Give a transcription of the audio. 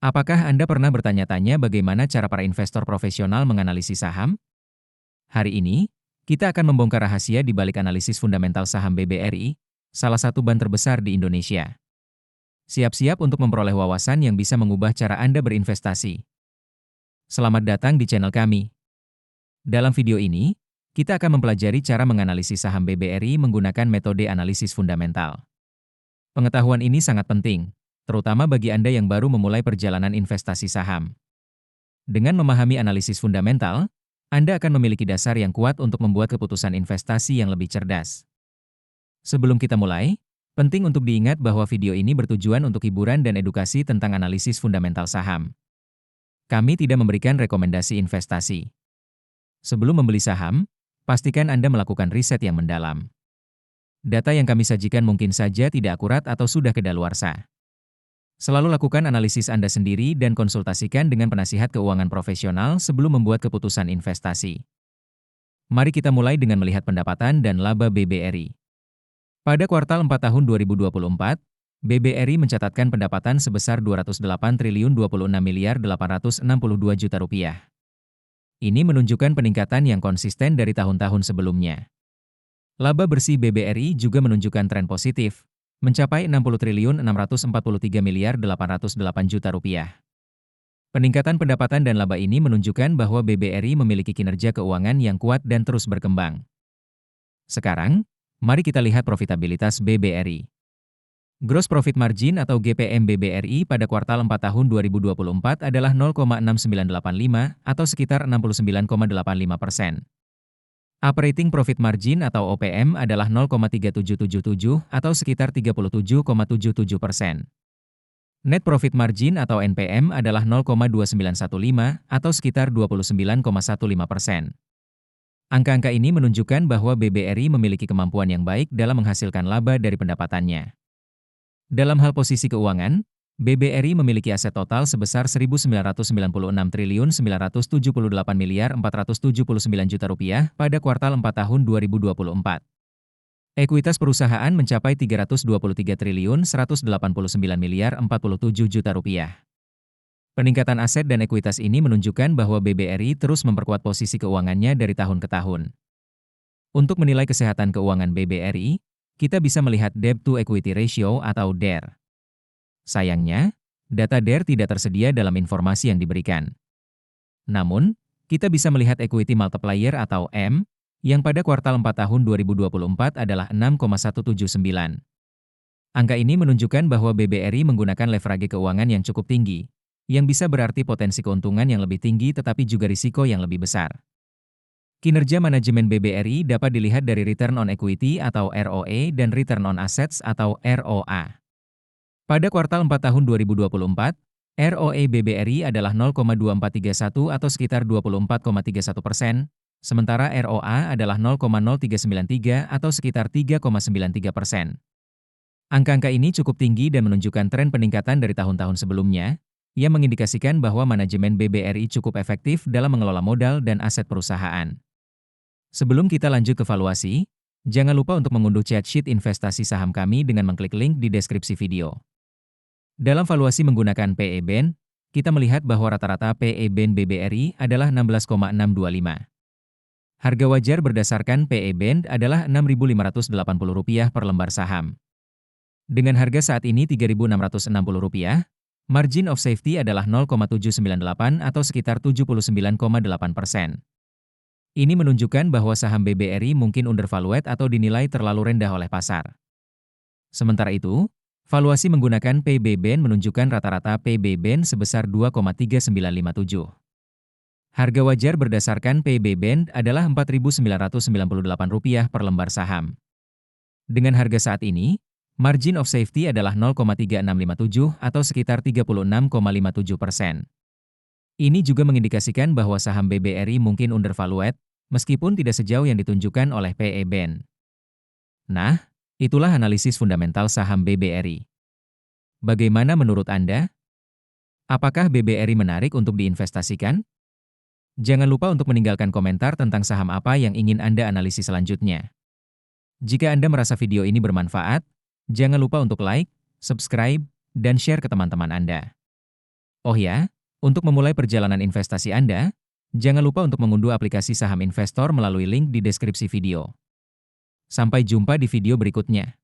Apakah Anda pernah bertanya-tanya bagaimana cara para investor profesional menganalisis saham? Hari ini, kita akan membongkar rahasia di balik analisis fundamental saham BBRI, salah satu bank terbesar di Indonesia. Siap-siap untuk memperoleh wawasan yang bisa mengubah cara Anda berinvestasi. Selamat datang di channel kami. Dalam video ini, kita akan mempelajari cara menganalisis saham BBRI menggunakan metode analisis fundamental. Pengetahuan ini sangat penting, terutama bagi Anda yang baru memulai perjalanan investasi saham. Dengan memahami analisis fundamental, Anda akan memiliki dasar yang kuat untuk membuat keputusan investasi yang lebih cerdas. Sebelum kita mulai, penting untuk diingat bahwa video ini bertujuan untuk hiburan dan edukasi tentang analisis fundamental saham. Kami tidak memberikan rekomendasi investasi. Sebelum membeli saham, pastikan Anda melakukan riset yang mendalam. Data yang kami sajikan mungkin saja tidak akurat atau sudah kedaluarsa. Selalu lakukan analisis Anda sendiri dan konsultasikan dengan penasihat keuangan profesional sebelum membuat keputusan investasi. Mari kita mulai dengan melihat pendapatan dan laba BBRI. Pada kuartal 4 tahun 2024, BBRI mencatatkan pendapatan sebesar Rp208.026.862.000.000. Ini menunjukkan peningkatan yang konsisten dari tahun-tahun sebelumnya. Laba bersih BBRI juga menunjukkan tren positif, mencapai Rp60.643.808.000.000. Peningkatan pendapatan dan laba ini menunjukkan bahwa BBRI memiliki kinerja keuangan yang kuat dan terus berkembang. Sekarang, mari kita lihat profitabilitas BBRI. Gross Profit Margin atau GPM BBRI pada kuartal 4 tahun 2024 adalah 0,6985 atau sekitar 69,85%. Operating Profit Margin atau OPM adalah 0,3777 atau sekitar 37,77%. Net Profit Margin atau NPM adalah 0,2915 atau sekitar 29,15%. Angka-angka ini menunjukkan bahwa BBRI memiliki kemampuan yang baik dalam menghasilkan laba dari pendapatannya. Dalam hal posisi keuangan, BBRI memiliki aset total sebesar Rp1.996.978.479.000.000 pada kuartal 4 tahun 2024. Ekuitas perusahaan mencapai Rp323.189.047.000.000. Peningkatan aset dan ekuitas ini menunjukkan bahwa BBRI terus memperkuat posisi keuangannya dari tahun ke tahun. Untuk menilai kesehatan keuangan BBRI, kita bisa melihat Debt to Equity Ratio atau DER. Sayangnya, data DER tidak tersedia dalam informasi yang diberikan. Namun, kita bisa melihat Equity Multiplier atau M, yang pada kuartal 4 tahun 2024 adalah 6,179. Angka ini menunjukkan bahwa BBRI menggunakan leverage keuangan yang cukup tinggi, yang bisa berarti potensi keuntungan yang lebih tinggi tetapi juga risiko yang lebih besar. Kinerja manajemen BBRI dapat dilihat dari Return on Equity atau ROE dan Return on Assets atau ROA. Pada kuartal 4 tahun 2024, ROE BBRI adalah 0,2431 atau sekitar 24,31%, sementara ROA adalah 0,0393 atau sekitar 3,93%. Angka-angka ini cukup tinggi dan menunjukkan tren peningkatan dari tahun-tahun sebelumnya, yang mengindikasikan bahwa manajemen BBRI cukup efektif dalam mengelola modal dan aset perusahaan. Sebelum kita lanjut ke valuasi, jangan lupa untuk mengunduh chat sheet investasi saham kami dengan mengklik link di deskripsi video. Dalam valuasi menggunakan PE Band, kita melihat bahwa rata-rata PE Band BBRI adalah 16,625. Harga wajar berdasarkan PE Band adalah Rp6.580 per lembar saham. Dengan harga saat ini Rp3.660, margin of safety adalah 0,798 atau sekitar 79,8%. Ini menunjukkan bahwa saham BBRI mungkin undervalued atau dinilai terlalu rendah oleh pasar. Sementara itu, valuasi menggunakan PB Band menunjukkan rata-rata PB Band sebesar 2,3957. Harga wajar berdasarkan PB Band adalah Rp4.998 per lembar saham. Dengan harga saat ini, margin of safety adalah 0,3657 atau sekitar 36,57%. Ini juga mengindikasikan bahwa saham BBRI mungkin undervalued, meskipun tidak sejauh yang ditunjukkan oleh PE Band. Nah, itulah analisis fundamental saham BBRI. Bagaimana menurut Anda? Apakah BBRI menarik untuk diinvestasikan? Jangan lupa untuk meninggalkan komentar tentang saham apa yang ingin Anda analisis selanjutnya. Jika Anda merasa video ini bermanfaat, jangan lupa untuk like, subscribe, dan share ke teman-teman Anda. Oh ya, untuk memulai perjalanan investasi Anda, jangan lupa untuk mengunduh aplikasi saham investor melalui link di deskripsi video. Sampai jumpa di video berikutnya.